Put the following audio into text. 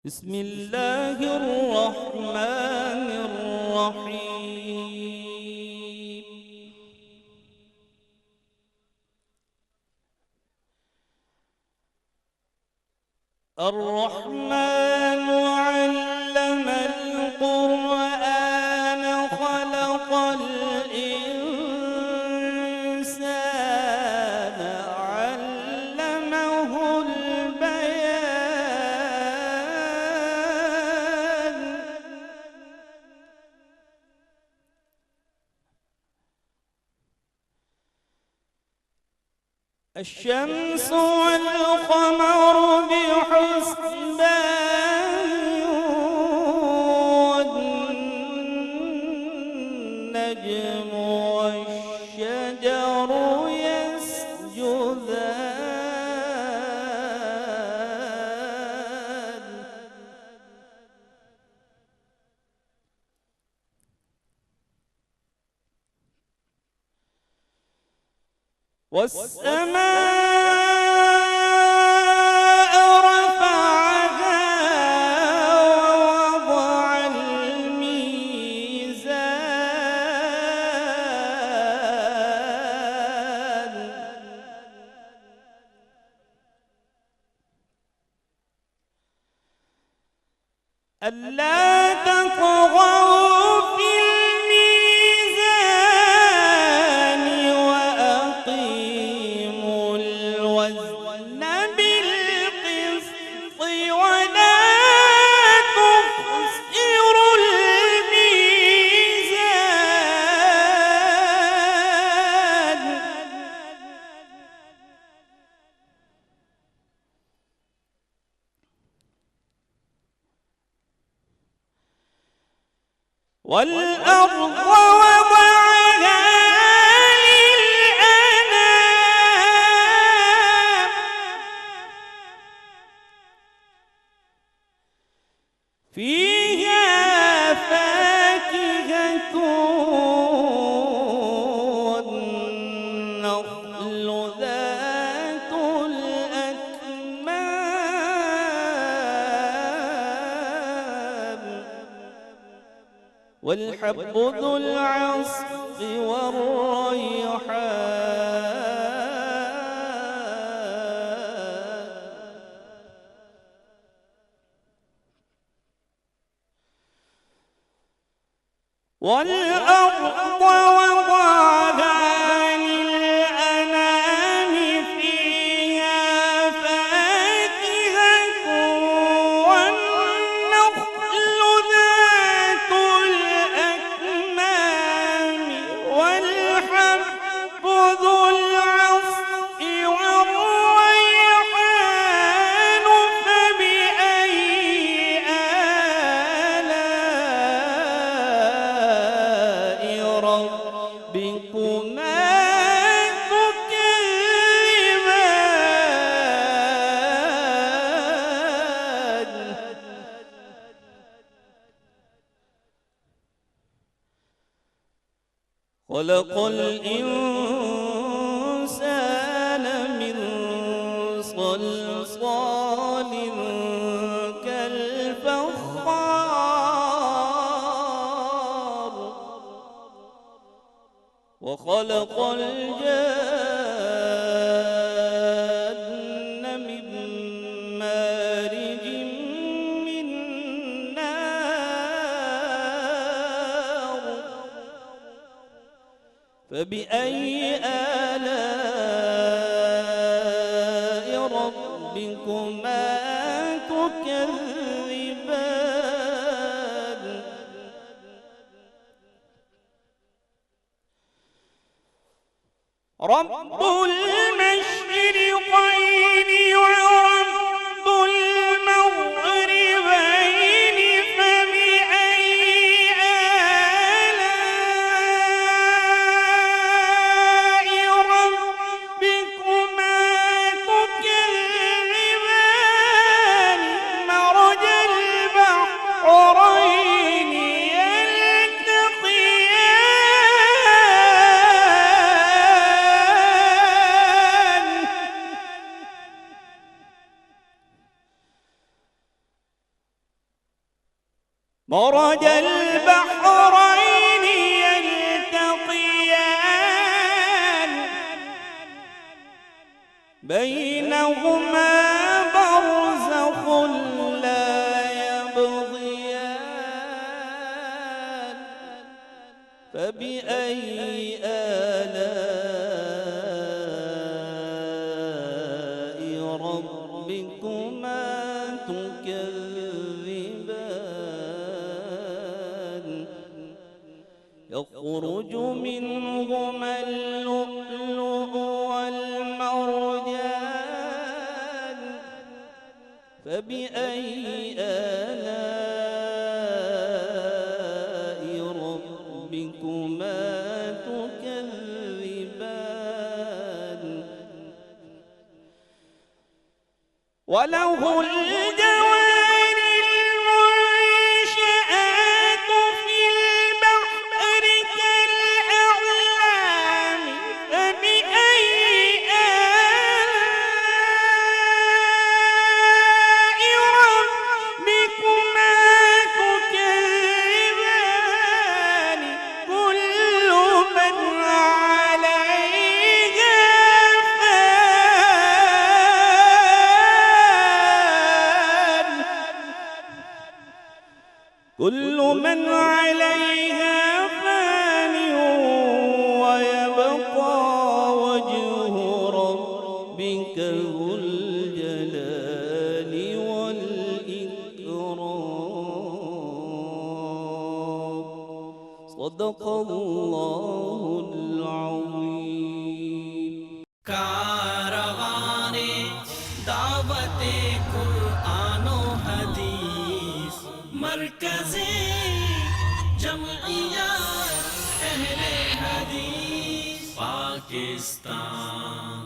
بسم الله الرحمن الرحيم. الرحمن علم القرآن خلق الإنسان علمه البيان. الشمس والقمر بحسبان والنجم والشجر يسجدان. والسماء رفعها ووضع الميزان ألا تطغوا في الميزان وأقيموا الوزن بالقسط ولا تخسروا الميزان. والأرض وضعها للأنام فيها فاكهة والنخل ذات الأكمام والحب ذو العصف والريحان والأرض وضعها للأنام فيها فاكهة والنخل ذات الأكمام والحب ذو العصف والريحان فبأي آلاء ربكما تكذبان. خلق الإنسان من صلصال كالفخار وخلق الجان من مارج من نار. فبأي آلاء ربكما تكذبان. رب المشرقين ورب المغربين فبأي آلاء ربكما تكذبان. مرج البحرين يلتقيان مرج البحرين يلتقيان بينهما برزخ لا يبغيان فبأي آلاء ربكما تكذبان يخرج منهما اللؤلؤ والمرجان فبأي آلاء ربكما تكذبان وله الجوار المنشآت في البحر كالأعلام فبأي آلاء ربكما تكذبان كل من عليها فان كل من عليها فان ويبقى وجه ربك ذو الجلال والإكرام صدق الله العظيم कारवाने दावते कुरान व हदीस मरकज़े जमइयत अहले हदीस पाकिस्तान।